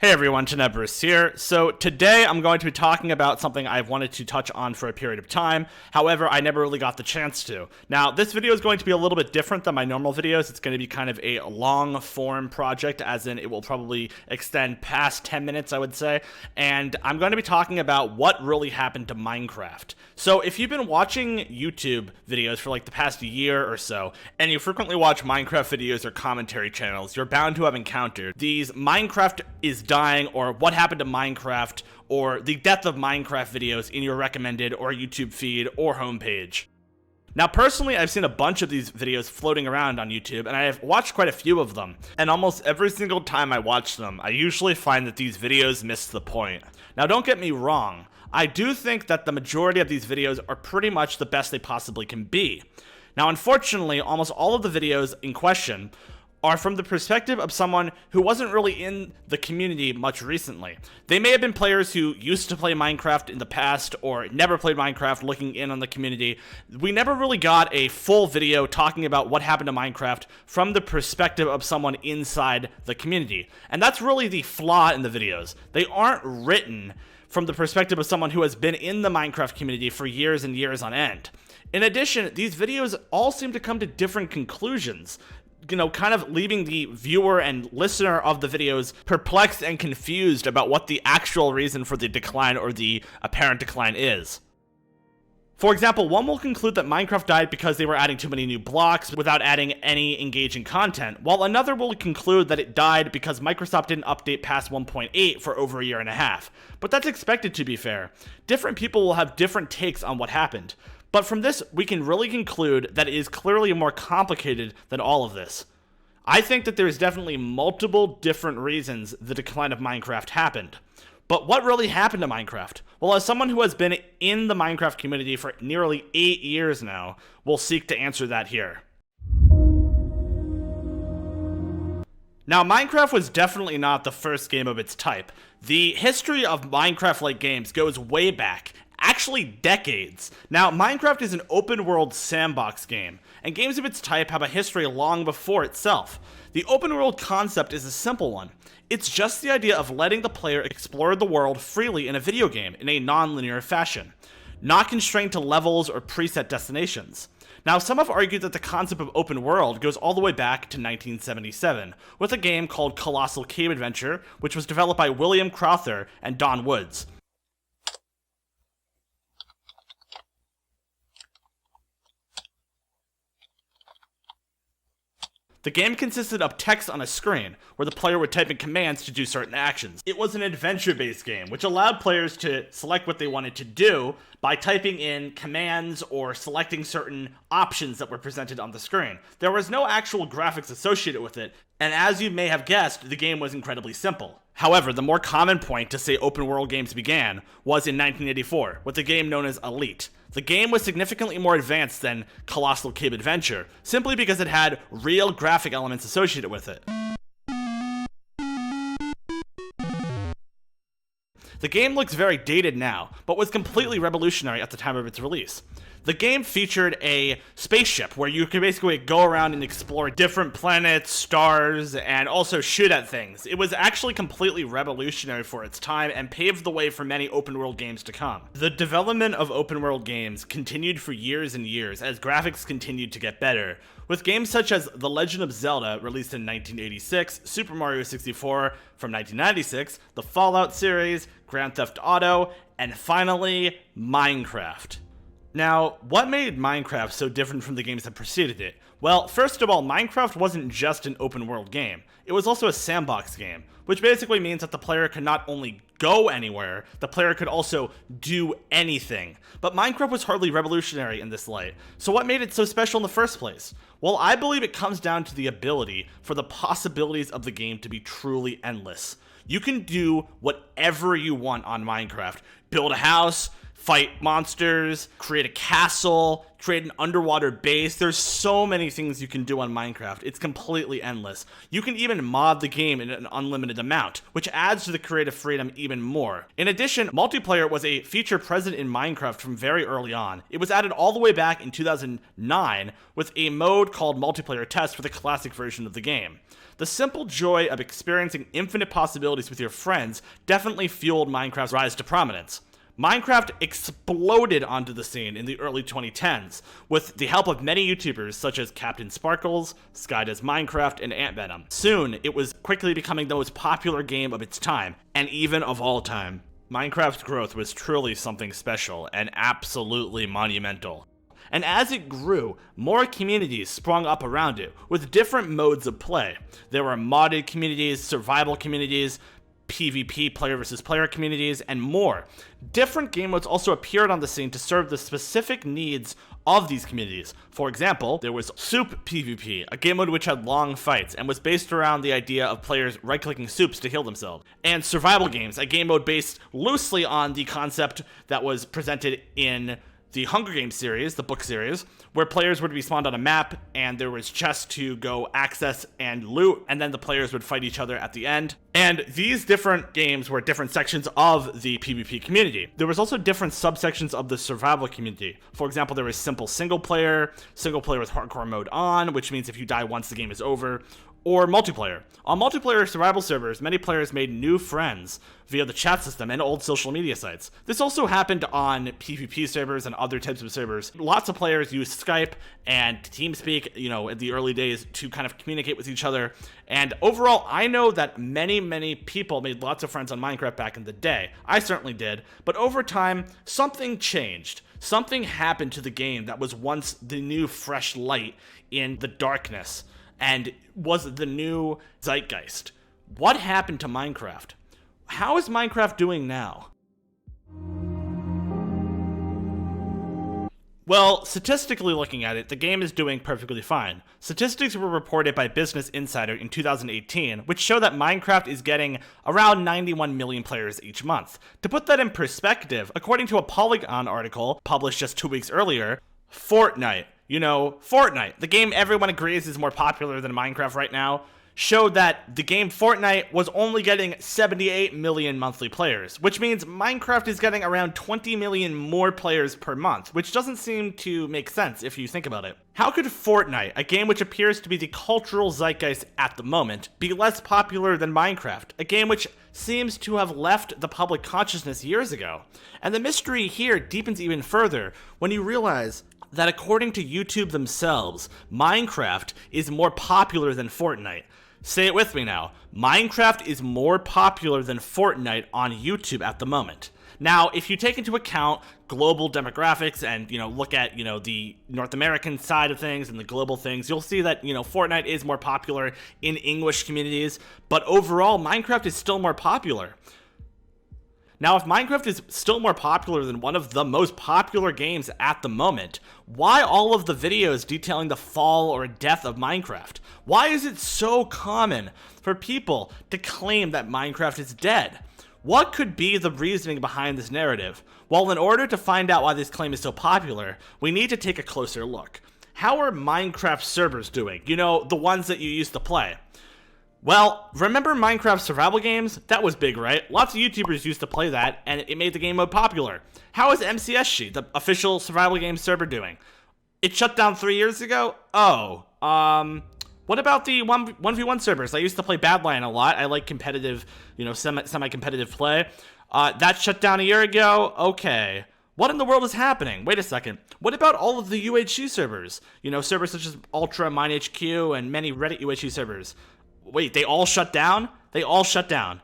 Hey everyone, Tenebrous here. So today I'm going to be talking about something I've wanted to touch on for a period of time. However, I never really got the chance to. Now, this video is going to be a little bit different than my normal videos. It's going to be kind of a long form project, as in it will probably extend past 10 minutes, I would say. And I'm going to be talking about what really happened to Minecraft. So if you've been watching YouTube videos for like the past year or so, and you frequently watch Minecraft videos or commentary channels, you're bound to have encountered these Minecraft is dying, or what happened to Minecraft, or the death of Minecraft videos in your recommended or YouTube feed or homepage. Now, personally, I've seen a bunch of these videos floating around on YouTube, and I have watched quite a few of them, and almost every single time I watch them, I usually find that these videos miss the point. Now, don't get me wrong, I do think that the majority of these videos are pretty much the best they possibly can be. Now, unfortunately, almost all of the videos in question are from the perspective of someone who wasn't really in the community much recently. They may have been players who used to play Minecraft in the past or never played Minecraft, looking in on the community. We never really got a full video talking about what happened to Minecraft from the perspective of someone inside the community. And that's really the flaw in the videos. They aren't written from the perspective of someone who has been in the Minecraft community for years and years on end. In addition, these videos all seem to come to different conclusions, kind of leaving the viewer and listener of the videos perplexed and confused about what the actual reason for the decline or the apparent decline is. For example, one will conclude that Minecraft died because they were adding too many new blocks without adding any engaging content, while another will conclude that it died because Microsoft didn't update past 1.8 for over a year and a half. But that's expected, to be fair. Different people will have different takes on what happened. But from this, we can really conclude that it is clearly more complicated than all of this. I think that there's definitely multiple different reasons the decline of Minecraft happened. But what really happened to Minecraft? Well, as someone who has been in the Minecraft community for nearly 8 years now, we'll seek to answer that here. Now, Minecraft was definitely not the first game of its type. The history of Minecraft-like games goes way back, actually decades. Now, Minecraft is an open-world sandbox game, and games of its type have a history long before itself. The open-world concept is a simple one. It's just the idea of letting the player explore the world freely in a video game in a non-linear fashion, not constrained to levels or preset destinations. Now, some have argued that the concept of open world goes all the way back to 1977, with a game called Colossal Cave Adventure, which was developed by William Crowther and Don Woods. The game consisted of text on a screen, where the player would type in commands to do certain actions. It was an adventure-based game, which allowed players to select what they wanted to do by typing in commands or selecting certain options that were presented on the screen. There was no actual graphics associated with it, and as you may have guessed, the game was incredibly simple. However, the more common point to say open-world games began was in 1984, with a game known as Elite. The game was significantly more advanced than Colossal Cave Adventure, simply because it had real graphic elements associated with it. The game looks very dated now, but was completely revolutionary at the time of its release. The game featured a spaceship where you could basically go around and explore different planets, stars, and also shoot at things. It was actually completely revolutionary for its time and paved the way for many open-world games to come. The development of open-world games continued for years and years as graphics continued to get better, with games such as The Legend of Zelda, released in 1986, Super Mario 64 from 1996, the Fallout series, Grand Theft Auto, and finally, Minecraft. Now, what made Minecraft so different from the games that preceded it? Well, first of all, Minecraft wasn't just an open-world game. It was also a sandbox game, which basically means that the player could not only go anywhere, the player could also do anything. But Minecraft was hardly revolutionary in this light. So what made it so special in the first place? Well, I believe it comes down to the ability for the possibilities of the game to be truly endless. You can do whatever you want on Minecraft. Build a house, fight monsters, create a castle, create an underwater base. There's so many things you can do on Minecraft. It's completely endless. You can even mod the game in an unlimited amount, which adds to the creative freedom even more. In addition, multiplayer was a feature present in Minecraft from very early on. It was added all the way back in 2009 with a mode called Multiplayer Test for the classic version of the game. The simple joy of experiencing infinite possibilities with your friends definitely fueled Minecraft's rise to prominence. Minecraft exploded onto the scene in the early 2010s with the help of many YouTubers such as Captain Sparkles, Sky Does Minecraft, and Ant Venom. Soon, it was quickly becoming the most popular game of its time, and even of all time. Minecraft's growth was truly something special and absolutely monumental. And as it grew, more communities sprung up around it, with different modes of play. There were modded communities, survival communities, PvP, player versus player communities, and more. Different game modes also appeared on the scene to serve the specific needs of these communities. For example, there was Soup PvP, a game mode which had long fights and was based around the idea of players right-clicking soups to heal themselves. And Survival Games, a game mode based loosely on the concept that was presented in the Hunger Games series, the book series, where players would be spawned on a map and there was chests to go access and loot, and then the players would fight each other at the end. And these different games were different sections of the PvP community. There was also different subsections of the survival community. For example, there was simple single player with hardcore mode on, which means if you die once the game is over, or multiplayer. On multiplayer survival servers, many players made new friends via the chat system and old social media sites. This also happened on PvP servers and other types of servers. Lots of players used Skype and TeamSpeak, in the early days to kind of communicate with each other. And overall, I know that many people made lots of friends on Minecraft back in the day. I certainly did. But over time, something changed. Something happened to the game that was once the new fresh light in the darkness and was the new zeitgeist. What happened to Minecraft? How is Minecraft doing now? Well, statistically looking at it, the game is doing perfectly fine. Statistics were reported by Business Insider in 2018, which show that Minecraft is getting around 91 million players each month. To put that in perspective, according to a Polygon article published just 2 weeks earlier, Fortnite, Fortnite, the game everyone agrees is more popular than Minecraft right now, showed that the game Fortnite was only getting 78 million monthly players, which means Minecraft is getting around 20 million more players per month, which doesn't seem to make sense if you think about it. How could Fortnite, a game which appears to be the cultural zeitgeist at the moment, be less popular than Minecraft, a game which seems to have left the public consciousness years ago? And the mystery here deepens even further when you realize that according to YouTube themselves, Minecraft is more popular than Fortnite. Say it with me now. Minecraft is more popular than Fortnite on YouTube at the moment. Now, if you take into account global demographics and, look at, the North American side of things and the global things, you'll see that, Fortnite is more popular in English communities, but overall, Minecraft is still more popular. Now, if Minecraft is still more popular than one of the most popular games at the moment, why all of the videos detailing the fall or death of Minecraft? Why is it so common for people to claim that Minecraft is dead? What could be the reasoning behind this narrative? Well, in order to find out why this claim is so popular, we need to take a closer look. How are Minecraft servers doing? The ones that you used to play. Well, remember Minecraft survival games? That was big, right? Lots of YouTubers used to play that, and it made the game mode popular. How is MCSG, the official survival game server, doing? It shut down 3 years ago? What about the 1v1 servers? I used to play Badlion a lot. I like competitive, semi-competitive play. That shut down a year ago? Okay. What in the world is happening? Wait a second. What about all of the UHC servers? Servers such as Ultra, MineHQ, and many Reddit UHC servers. Wait, they all shut down? They all shut down.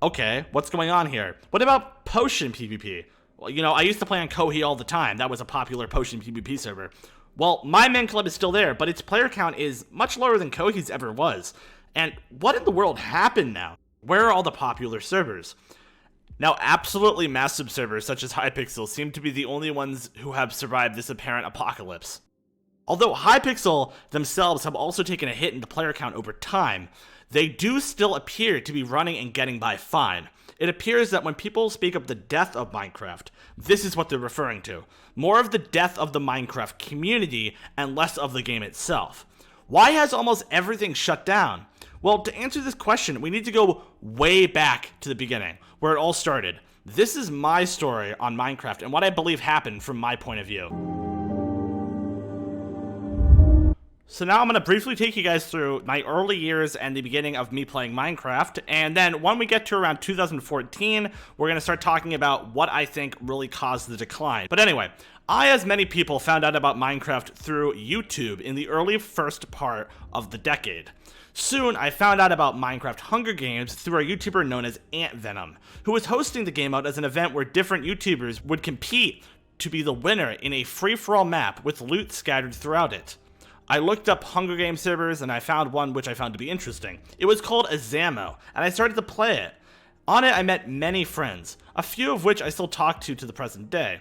Okay, what's going on here? What about Potion PvP? Well, I used to play on Kohi all the time. That was a popular Potion PvP server. Well, my main club is still there, but its player count is much lower than Kohi's ever was. And what in the world happened now? Where are all the popular servers? Now, absolutely massive servers such as Hypixel seem to be the only ones who have survived this apparent apocalypse. Although Hypixel themselves have also taken a hit in the player count over time, they do still appear to be running and getting by fine. It appears that when people speak of the death of Minecraft, this is what they're referring to. More of the death of the Minecraft community and less of the game itself. Why has almost everything shut down? Well, to answer this question, we need to go way back to the beginning, where it all started. This is my story on Minecraft and what I believe happened from my point of view. So now I'm going to briefly take you guys through my early years and the beginning of me playing Minecraft, and then when we get to around 2014, we're going to start talking about what I think really caused the decline. But anyway, I, as many people, found out about Minecraft through YouTube in the early first part of the decade. Soon, I found out about Minecraft Hunger Games through a YouTuber known as Ant Venom, who was hosting the game out as an event where different YouTubers would compete to be the winner in a free-for-all map with loot scattered throughout it. I looked up Hunger Games servers and I found one which I found to be interesting. It was called Azamo, and I started to play it. On it, I met many friends, a few of which I still talk to the present day.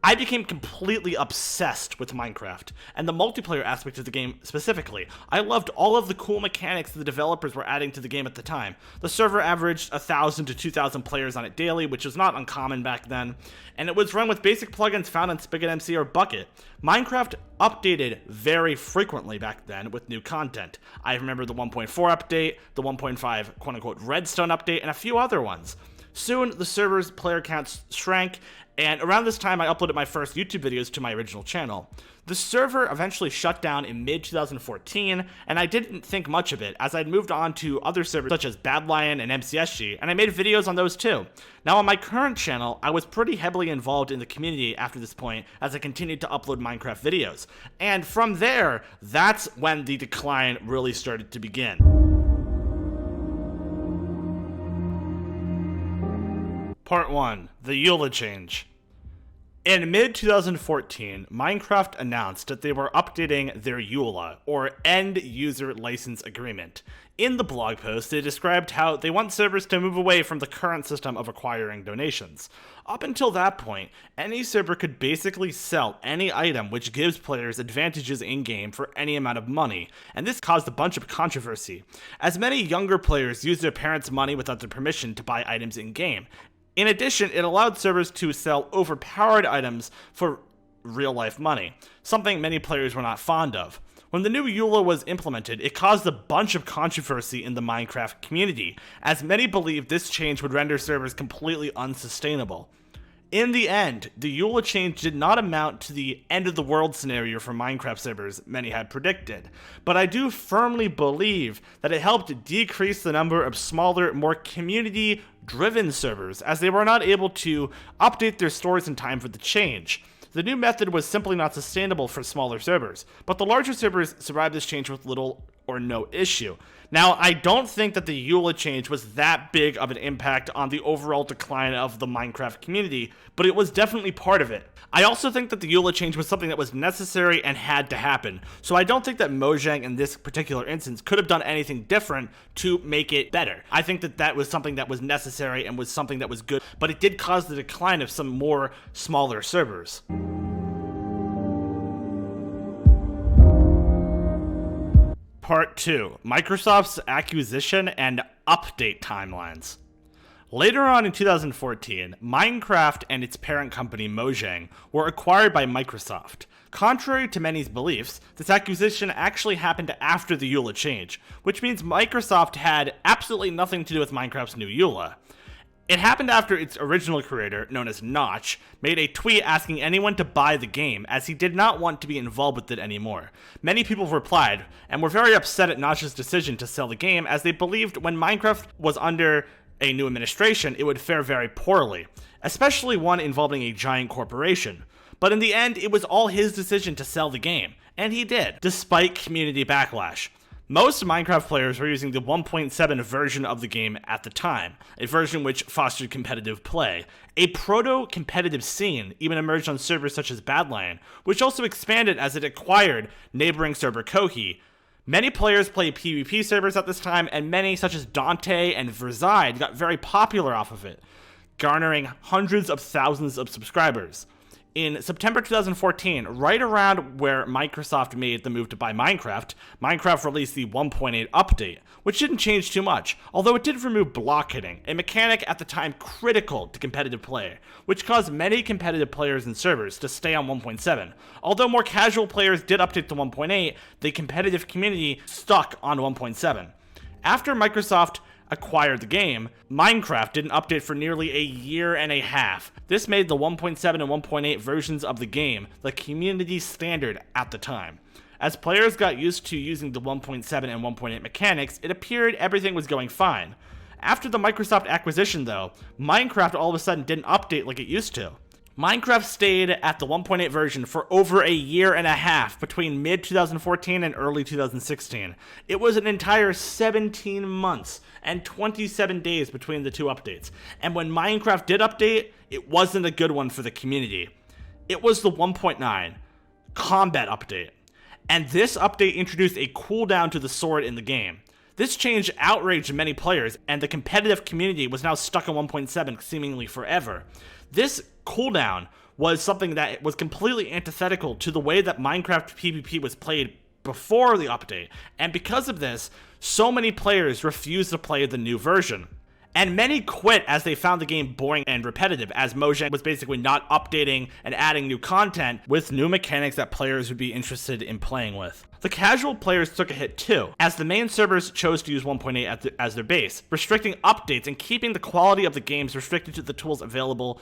I became completely obsessed with Minecraft, and the multiplayer aspect of the game specifically. I loved all of the cool mechanics the developers were adding to the game at the time. The server averaged 1,000 to 2,000 players on it daily, which was not uncommon back then, and it was run with basic plugins found on Spigot MC or Bucket. Minecraft updated very frequently back then with new content. I remember the 1.4 update, the 1.5 quote-unquote redstone update, and a few other ones. Soon, the server's player counts shrank, and around this time I uploaded my first YouTube videos to my original channel. The server eventually shut down in mid-2014, and I didn't think much of it, as I'd moved on to other servers such as Bad Lion and MCSG, and I made videos on those too. Now on my current channel, I was pretty heavily involved in the community after this point, as I continued to upload Minecraft videos. And from there, that's when the decline really started to begin. Part 1. The EULA Change. In mid-2014, Minecraft announced that they were updating their EULA, or End User License Agreement. In the blog post, they described how they want servers to move away from the current system of acquiring donations. Up until that point, any server could basically sell any item which gives players advantages in-game for any amount of money, and this caused a bunch of controversy, as many younger players used their parents' money without their permission to buy items in-game. In addition, it allowed servers to sell overpowered items for real-life money, something many players were not fond of. When the new EULA was implemented, it caused a bunch of controversy in the Minecraft community, as many believed this change would render servers completely unsustainable. In the end, the EULA change did not amount to the end-of-the-world scenario for Minecraft servers many had predicted, but I do firmly believe that it helped decrease the number of smaller, more community-driven servers, as they were not able to update their stores in time for the change. The new method was simply not sustainable for smaller servers, but the larger servers survived this change with little or no issue. Now, I don't think that the EULA change was that big of an impact on the overall decline of the Minecraft community, but it was definitely part of it. I also think that the EULA change was something that was necessary and had to happen, so I don't think that Mojang in this particular instance could have done anything different to make it better. I think that that was something that was necessary and was something that was good, but it did cause the decline of some more smaller servers. Part 2. Microsoft's acquisition and update timelines. Later on in 2014, Minecraft and its parent company Mojang were acquired by Microsoft. Contrary to many's beliefs, this acquisition actually happened after the EULA change, which means Microsoft had absolutely nothing to do with Minecraft's new EULA. It happened after its original creator, known as Notch, made a tweet asking anyone to buy the game, as he did not want to be involved with it anymore. Many people replied, and were very upset at Notch's decision to sell the game, as they believed when Minecraft was under a new administration, it would fare very poorly, especially one involving a giant corporation. But in the end, it was all his decision to sell the game, and he did, despite community backlash. Most Minecraft players were using the 1.7 version of the game at the time, a version which fostered competitive play. A proto-competitive scene even emerged on servers such as Bad Lion, which also expanded as it acquired neighboring server Kohi. Many players played PvP servers at this time, and many, such as Dante and Verzide, got very popular off of it, garnering hundreds of thousands of subscribers. In September 2014, right around where Microsoft made the move to buy Minecraft, Minecraft released the 1.8 update, which didn't change too much, although it did remove block hitting, a mechanic at the time critical to competitive play, which caused many competitive players and servers to stay on 1.7. Although more casual players did update to 1.8, the competitive community stuck on 1.7. After Microsoft acquired the game, Minecraft didn't update for nearly a year and a half. This made the 1.7 and 1.8 versions of the game the community standard at the time. As players got used to using the 1.7 and 1.8 mechanics, it appeared everything was going fine. After the Microsoft acquisition though, Minecraft all of a sudden didn't update like it used to. Minecraft stayed at the 1.8 version for over a year and a half between mid-2014 and early 2016. It was an entire 17 months and 27 days between the two updates. And when Minecraft did update, it wasn't a good one for the community. It was the 1.9 combat update. And this update introduced a cooldown to the sword in the game. This change outraged many players, and the competitive community was now stuck on 1.7 seemingly forever. This cooldown was something that was completely antithetical to the way that Minecraft PvP was played before the update, and because of this, so many players refused to play the new version. And many quit as they found the game boring and repetitive, as Mojang was basically not updating and adding new content with new mechanics that players would be interested in playing with. The casual players took a hit too, as the main servers chose to use 1.8 as their base, restricting updates and keeping the quality of the games restricted to the tools available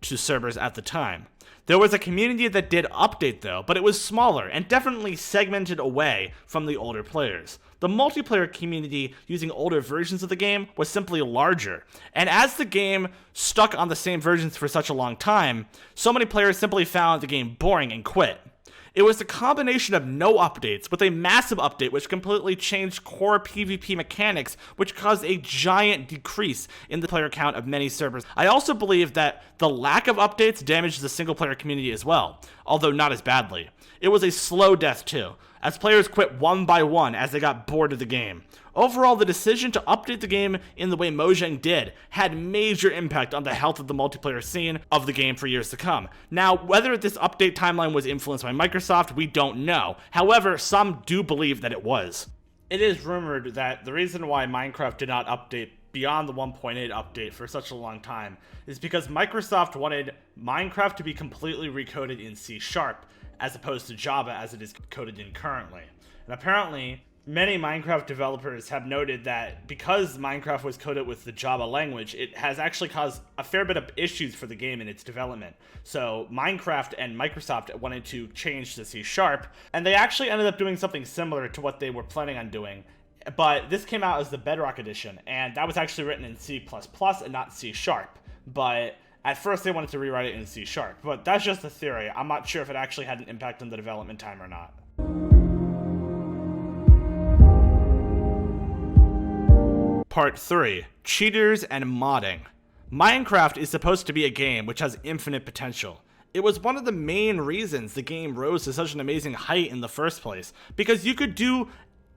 to servers at the time. There was a community that did update though, but it was smaller and definitely segmented away from the older players. The multiplayer community using older versions of the game was simply larger, and as the game stuck on the same versions for such a long time, so many players simply found the game boring and quit. It was the combination of no updates with a massive update which completely changed core PvP mechanics, which caused a giant decrease in the player count of many servers. I also believe that the lack of updates damaged the single player community as well, although not as badly. It was a slow death too, as players quit one by one as they got bored of the game. Overall, the decision to update the game in the way Mojang did had major impact on the health of the multiplayer scene of the game for years to come. Now, whether this update timeline was influenced by Microsoft, we don't know. However, some do believe that it was. It is rumored that the reason why Minecraft did not update beyond the 1.8 update for such a long time is because Microsoft wanted Minecraft to be completely recoded in C# as opposed to Java as it is coded in currently. And apparently, many Minecraft developers have noted that because Minecraft was coded with the Java language, it has actually caused a fair bit of issues for the game in its development. So Minecraft and Microsoft wanted to change to C#, and they actually ended up doing something similar to what they were planning on doing. But this came out as the Bedrock edition, and that was actually written in C++ and not C#. But at first they wanted to rewrite it in C#. But that's just a theory. I'm not sure if it actually had an impact on the development time or not. Part 3. Cheaters and Modding. Minecraft is supposed to be a game which has infinite potential. It was one of the main reasons the game rose to such an amazing height in the first place, because you could do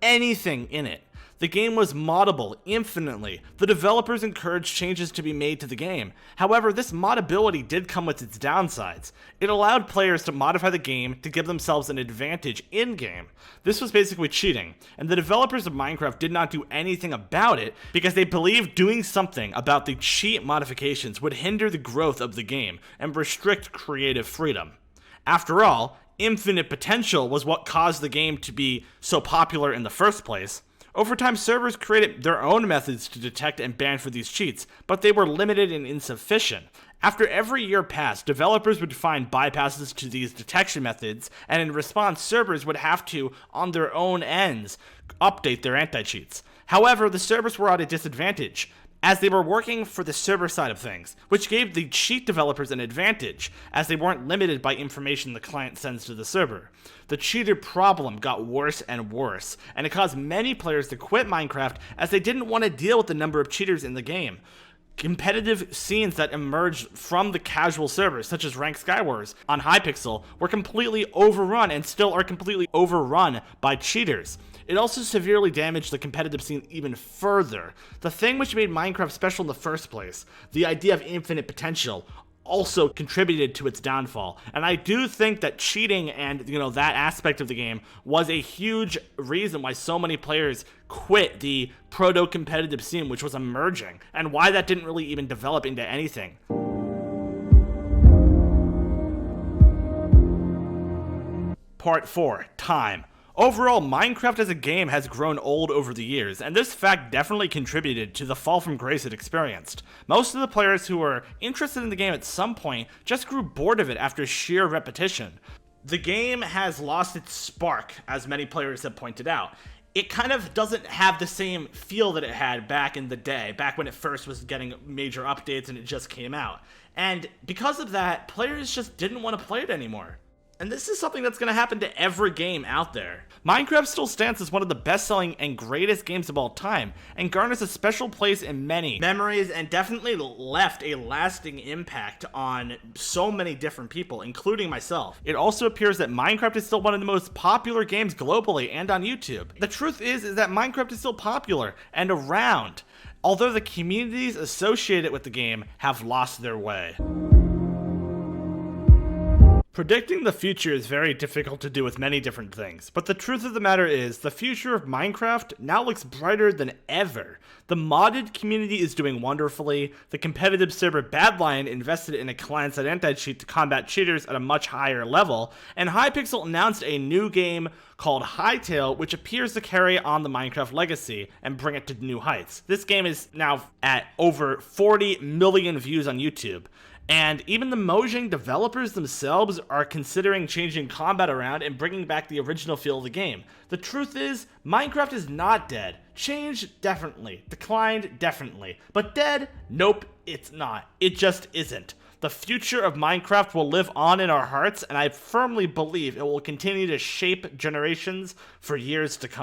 anything in it. The game was moddable infinitely. The developers encouraged changes to be made to the game. However, this moddability did come with its downsides. It allowed players to modify the game to give themselves an advantage in-game. This was basically cheating, and the developers of Minecraft did not do anything about it because they believed doing something about the cheat modifications would hinder the growth of the game and restrict creative freedom. After all, infinite potential was what caused the game to be so popular in the first place. Over time, servers created their own methods to detect and ban for these cheats, but they were limited and insufficient. After every year passed, developers would find bypasses to these detection methods, and in response, servers would have to, on their own ends, update their anti-cheats. However, the servers were at a disadvantage, as they were working for the server side of things, which gave the cheat developers an advantage, as they weren't limited by information the client sends to the server. The cheater problem got worse and worse, and it caused many players to quit Minecraft as they didn't want to deal with the number of cheaters in the game. Competitive scenes that emerged from the casual servers, such as Ranked Skywars on Hypixel, were completely overrun and still are completely overrun by cheaters. It also severely damaged the competitive scene even further. The thing which made Minecraft special in the first place, the idea of infinite potential, also contributed to its downfall. And I do think that cheating and, that aspect of the game was a huge reason why so many players quit the proto-competitive scene, which was emerging, and why that didn't really even develop into anything. Part 4. Time. Overall, Minecraft as a game has grown old over the years, and this fact definitely contributed to the fall from grace it experienced. Most of the players who were interested in the game at some point just grew bored of it after sheer repetition. The game has lost its spark, as many players have pointed out. It kind of doesn't have the same feel that it had back in the day, back when it first was getting major updates and it just came out. And because of that, players just didn't want to play it anymore. And this is something that's going to happen to every game out there. Minecraft still stands as one of the best-selling and greatest games of all time, and garners a special place in many memories and definitely left a lasting impact on so many different people, including myself. It also appears that Minecraft is still one of the most popular games globally and on YouTube. The truth is that Minecraft is still popular and around, although the communities associated with the game have lost their way. Predicting the future is very difficult to do with many different things, but the truth of the matter is, the future of Minecraft now looks brighter than ever. The modded community is doing wonderfully, the competitive server Badlion invested in a client-side anti-cheat to combat cheaters at a much higher level, and Hypixel announced a new game called Hytale, which appears to carry on the Minecraft legacy and bring it to new heights. This game is now at over 40 million views on YouTube. And even the Mojang developers themselves are considering changing combat around and bringing back the original feel of the game. The truth is, Minecraft is not dead. Changed, definitely. Declined, definitely. But dead? Nope, it's not. It just isn't. The future of Minecraft will live on in our hearts, and I firmly believe it will continue to shape generations for years to come.